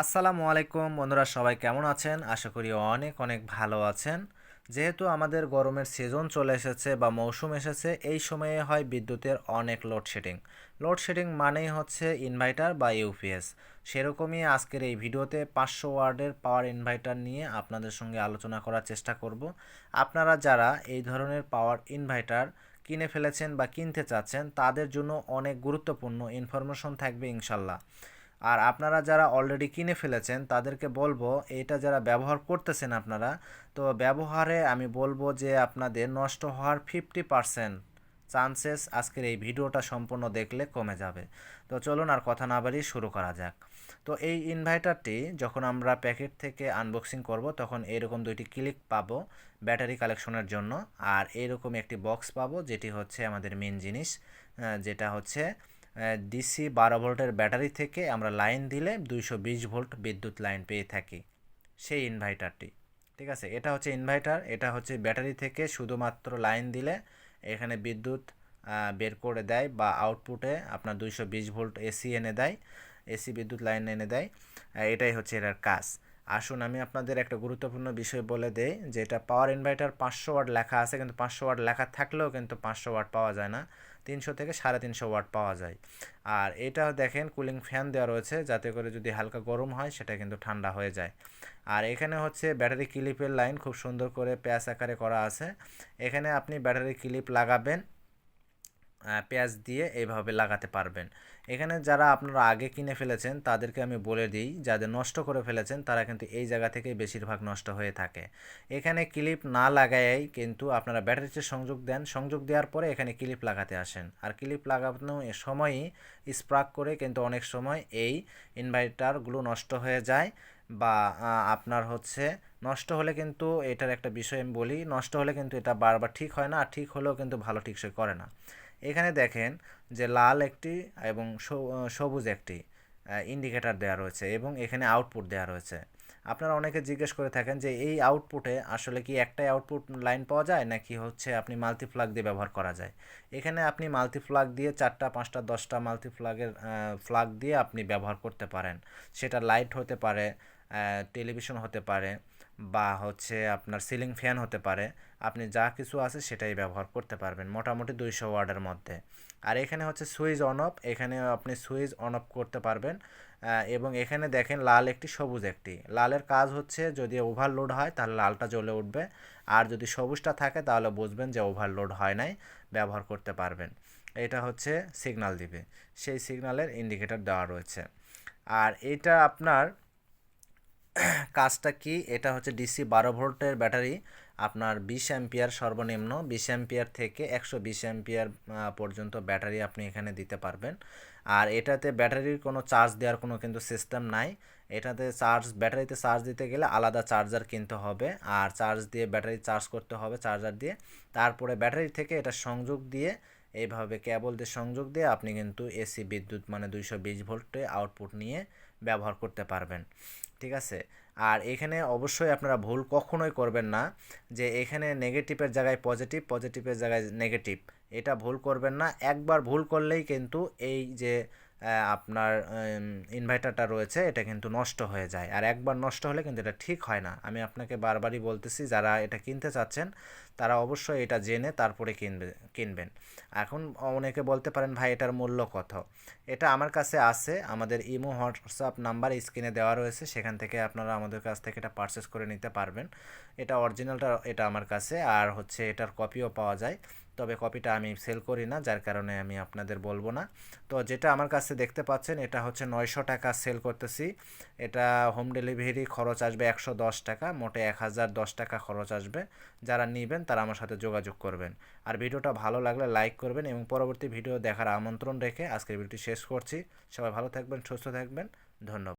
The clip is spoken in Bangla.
আসসালামু আলাইকুম বন্ধুরা, সবাই কেমন আছেন? আশা করি অনেক অনেক ভালো আছেন। যেহেতু আমাদের গরমের সিজন চলে এসেছে বা মৌসুম এসেছে, এই সময়ে হয় বিদ্যুতের অনেক লোডশেডিং। লোডশেডিং মানেই হচ্ছে ইনভার্টার বা ইউপিএস। সেরকমই আজকের এই ভিডিওতে 500 ওয়াটের পাওয়ার ইনভার্টার নিয়ে আপনাদের সঙ্গে আলোচনা করার চেষ্টা করব। আপনারা যারা এই ধরনের পাওয়ার ইনভার্টার কিনে ফেলেছেন বা কিনতে চাচ্ছেন, তাদের জন্য অনেক গুরুত্বপূর্ণ ইনফরমেশন থাকবে ইনশাল্লাহ। আর আপনারা যারা অলরেডি কিনে ফেলেছেন তাদেরকে বলবো, এটা যারা ব্যবহার করতেছেন আপনারা, তো ব্যবহারে আমি বলবো যে আপনাদের নষ্ট হওয়ার 50% চান্সেস আজকের এই ভিডিওটা সম্পূর্ণ দেখলে কমে যাবে। তো চলুন আর কথা না বাড়িয়ে শুরু করা যাক। তো এই ইনভার্টারটি যখন আমরা প্যাকেট থেকে আনবক্সিং করব, তখন এরকম দুইটি ক্লিক পাবো ব্যাটারি কালেকশনের জন্য, আর এরকম একটি বক্স পাবো যেটি হচ্ছে আমাদের মেন জিনিস, যেটা হচ্ছে ডিসি 12 ভোল্টের ব্যাটারি থেকে আমরা লাইন দিলে 220 ভোল্ট বিদ্যুৎ লাইন পেয়ে থাকি সেই ইনভার্টারটি। ঠিক আছে, এটা হচ্ছে ইনভার্টার, এটা হচ্ছে ব্যাটারি থেকে শুধুমাত্র লাইন দিলে এখানে বিদ্যুৎ বের করে দেয় বা আউটপুটে আপনার 220 ভোল্ট এসি এনে দেয়, এসি বিদ্যুৎ লাইন এনে দেয়। এটাই হচ্ছে এটার কাজ। আসুন আমি আপনাদের একটা গুরুত্বপূর্ণ বিষয় বলে দেই, যে এটা পাওয়ার ইনভার্টার 500 ওয়াট লেখা আছে, কিন্তু 500 ওয়াট লেখা থাকলেও কিন্তু 500 ওয়াট পাওয়া যায় না, 300 থেকে 350 ওয়াট পাওয়া যায়। আর এটা দেখেন কুলিং ফ্যান দেওয়া রয়েছে, যাতে করে যদি হালকা গরম হয় সেটা কিন্তু ঠান্ডা হয়ে যায়। আর এখানে হচ্ছে ব্যাটারি ক্লিপের লাইন খুব সুন্দর করে প্যাচ আকারে করা আছে। এখানে আপনি ব্যাটারি ক্লিপ লাগাবেন, পেঁয়াজ দিয়ে এইভাবে লাগাতে পারবেন। এখানে যারা আপনারা আগে কিনে ফেলেছেন তাদেরকে আমি বলে দিই, যাদের নষ্ট করে ফেলেছেন তারা কিন্তু এই জায়গা থেকেই বেশিরভাগ নষ্ট হয়ে থাকে। এখানে ক্লিপ না লাগাই কিন্তু আপনারা ব্যাটারিতে সংযোগ দেন, সংযোগ দেওয়ার পরে এখানে ক্লিপ লাগাতে আসেন, আর ক্লিপ লাগানো সময়ই স্পার্ক করে কিন্তু অনেক সময় এই ইনভার্টারগুলো নষ্ট হয়ে যায়। বা আপনার হচ্ছে নষ্ট হলে কিন্তু এটার একটা বিষয় আমি বলি, নষ্ট হলে কিন্তু এটা বারবার ঠিক হয় না, আর ঠিক হলেও কিন্তু ভালো টিকসই করে না। এখানে দেখেন যে লাল একটি এবং সবুজ একটি ইন্ডিকেটর দেওয়া রয়েছে, এবং এখানে আউটপুট দেওয়া রয়েছে। আপনারা অনেকে জিজ্ঞেস করে থাকেন যে এই আউটপুটে আসলে কি একটাই আউটপুট লাইন পাওয়া যায়, নাকি হচ্ছে আপনি মাল্টিপ্লাগ দিয়ে ব্যবহার করা যায়। এখানে আপনি মাল্টিপ্লাগ দিয়ে 4টা 5টা 10টা মাল্টিপ্লাগের ফ্লাগ দিয়ে আপনি ব্যবহার করতে পারেন। সেটা লাইট হতে পারে, টেলিভিশন হতে পারে, বা হচ্ছে আপনার সিলিং ফ্যান হতে পারে। আপনি যা কিছু আছে সেটাই ব্যবহার করতে পারবেন মোটামুটি 200 ওয়াটের মধ্যে। আর এখানে হচ্ছে সুইচ অন অফ, এখানে আপনি সুইচ অন অফ করতে পারবেন। এবং এখানে দেখেন লাল একটি সবুজ একটি, লালের কাজ হচ্ছে যদি ওভারলোড হয় তাহলে লালটা জ্বলে উঠবে, আর যদি সবুজটা থাকে তাহলে বুঝবেন যে ওভারলোড হয় নাই, ব্যবহার করতে পারবেন। এটা হচ্ছে সিগন্যাল দিবে, সেই সিগন্যালের ইন্ডিকেটর দেওয়া রয়েছে। আর এটা আপনার কাজটা কি, এটা হচ্ছে ডিসি 12 ভোল্টের ব্যাটারি, আপনার 20 অ্যাম্পিয়ার, সর্বনিম্ন 20 অ্যাম্পিয়ার থেকে 120 অ্যাম্পিয়ার পর্যন্ত ব্যাটারি আপনি এখানে দিতে পারবেন। আর এটাতে ব্যাটারির কোনো চার্জ দেওয়ার কোনো কিন্তু সিস্টেম নাই। এটাতে ব্যাটারিতে চার্জ দিতে গেলে আলাদা চার্জার কিনতে হবে, আর চার্জ দিয়ে ব্যাটারি চার্জ করতে হবে চার্জার দিয়ে। তারপরে ব্যাটারি থেকে এটা সংযোগ দিয়ে, এইভাবে কেবল দিয়ে সংযোগ দিয়ে আপনি কিন্তু এসি বিদ্যুৎ মানে 220 ভোল্টে আউটপুট নিয়ে ব্যবহার করতে পারবেন। ঠিক আছে। আর এখানে অবশ্যই আপনারা ভুল কখনোই করবেন না, যে এখানে নেগেটিভের জায়গায় পজিটিভ, পজিটিভের জায়গায় নেগেটিভ, এটা ভুল করবেন না। একবার ভুল করলেই কিন্তু এই যে আপনার ইনভার্টারটা রয়েছে এটা কিন্তু নষ্ট হয়ে যায়, আর একবার নষ্ট হলে কিন্তু এটা ঠিক হয় না। আমি আপনাকে বারবারই বলতেছি, যারা এটা কিনতে চাচ্ছেন তারা অবশ্যই এটা জেনে তারপরে কিনবেন। এখন অনেকে বলতে পারেন ভাই এটার মূল্য কত। এটা আমার কাছে আছে, আমাদের ইমো হোয়াটসঅ্যাপ নাম্বার স্ক্রিনে দেওয়া রয়েছে, সেখান থেকে আপনারা আমাদের কাছ থেকে এটা পারচেস করে নিতে পারবেন। এটা অরিজিনালটা এটা আমার কাছে, আর হচ্ছে এটার কপিও পাওয়া যায়, তবে কপিটা আমি সেল করি না, যার কারণে আমি আপনাদের বলবো না। তো যেটা আমার কাছে দেখতে পাচ্ছেন এটা হচ্ছে 900 টাকা সেল করতেছি। এটা হোম ডেলিভারি খরচ আসবে 110 টাকা, মোটে 1010 টাকা খরচ আসবে। যারা নেবেন তারা আমার সাথে যোগাযোগ করবেন। আর ভিডিওটা ভালো লাগলে লাইক করবেন, এবং পরবর্তী ভিডিও দেখার আমন্ত্রণ রেখে আজকের ভিডিওটি শেষ করছি। সবাই ভালো থাকবেন, সুস্থ থাকবেন, ধন্যবাদ।